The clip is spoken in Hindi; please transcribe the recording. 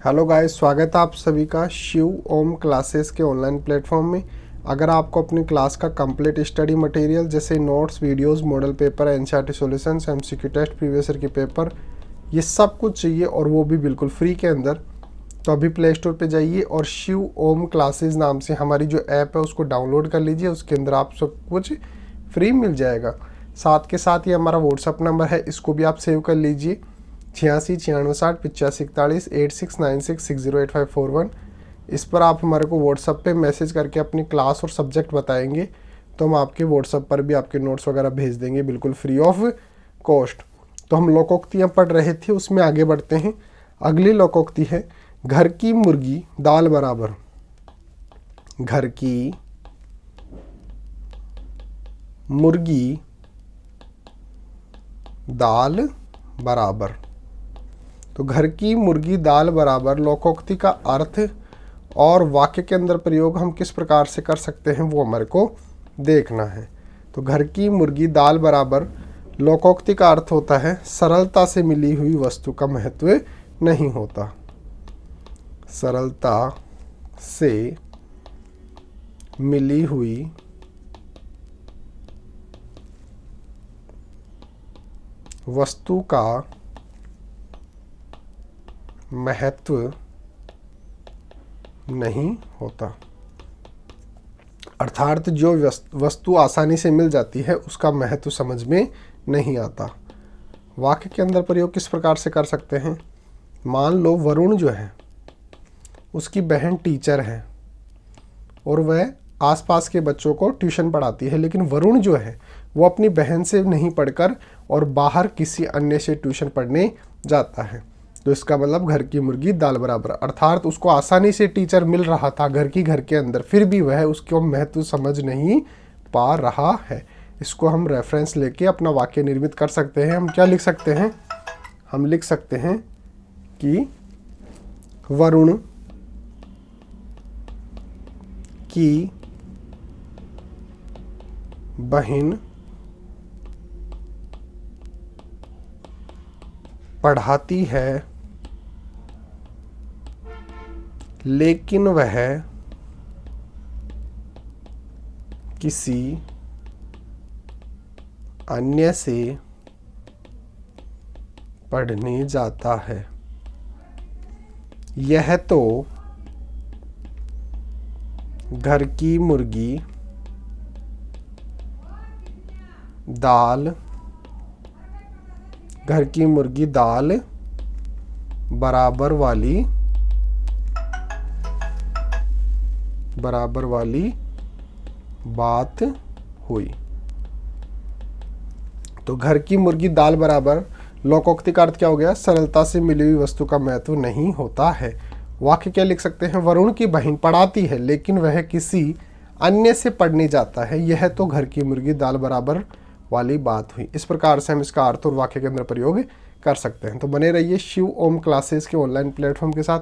हेलो गाइस, स्वागत है आप सभी का शिव ओम क्लासेस के ऑनलाइन प्लेटफॉर्म में। अगर आपको अपनी क्लास का कंप्लीट स्टडी मटेरियल जैसे notes, videos, model paper, NCERT solutions, MCQ test, previous year के पेपर, ये सब कुछ चाहिए और वो भी बिल्कुल फ्री के अंदर, तो अभी प्ले स्टोर पर जाइए और शिव ओम क्लासेस नाम से हमारी जो ऐप है उसको डाउनलोड कर लीजिए। उसके अंदर आप सब कुछ फ्री मिल जाएगा। साथ के साथ ये हमारा व्हाट्सअप नंबर है, इसको भी आप सेव कर लीजिए 86 96 85 85 8696608541। इस पर आप हमारे को व्हाट्सअप पे मैसेज करके अपनी क्लास और सब्जेक्ट बताएंगे तो हम आपके व्हाट्सअप पर भी आपके नोट्स वगैरह भेज देंगे बिल्कुल फ्री ऑफ कॉस्ट। तो हम लोकोक्तियाँ पढ़ रहे थे, उसमें आगे बढ़ते हैं। अगली लोकोक्ति है घर की मुर्गी दाल बराबर। घर की मुर्गी दाल बराबर। तो घर की मुर्गी दाल बराबर लोकोक्ति का अर्थ और वाक्य के अंदर प्रयोग हम किस प्रकार से कर सकते हैं वो हमारे को देखना है। तो घर की मुर्गी दाल बराबर लोकोक्ति का अर्थ होता है सरलता से मिली हुई वस्तु का महत्व नहीं होता। सरलता से मिली हुई वस्तु का महत्व नहीं होता। अर्थात जो वस्तु आसानी से मिल जाती है उसका महत्व समझ में नहीं आता। वाक्य के अंदर प्रयोग किस प्रकार से कर सकते हैं। मान लो वरुण जो है उसकी बहन टीचर है और वह आसपास के बच्चों को ट्यूशन पढ़ाती है, लेकिन वरुण जो है वो अपनी बहन से नहीं पढ़कर और बाहर किसी अन्य से ट्यूशन पढ़ने जाता है। तो इसका मतलब घर की मुर्गी दाल बराबर, अर्थात उसको आसानी से टीचर मिल रहा था घर के अंदर, फिर भी वह उसको महत्व समझ नहीं पा रहा है। इसको हम रेफरेंस लेके अपना वाक्य निर्मित कर सकते हैं। हम क्या लिख सकते हैं, हम लिख सकते हैं कि वरुण की बहन पढ़ाती है लेकिन वह किसी अन्य से पढ़ने जाता है। यह तो घर की मुर्गी दाल बराबर वाली बात हुई। तो घर की मुर्गी दाल बराबर लोकोक्ति का अर्थ क्या हो गया, सरलता से मिली हुई वस्तु का महत्व नहीं होता है। वाक्य क्या लिख सकते हैं, वरुण की बहन पढ़ाती है लेकिन वह किसी अन्य से पढ़ने जाता है। यह तो घर की मुर्गी दाल बराबर वाली बात हुई। इस प्रकार से हम इसका अर्थ और वाक्य के अंदर प्रयोग कर सकते हैं। तो बने रहिए शिव ओम क्लासेस के ऑनलाइन प्लेटफॉर्म के साथ।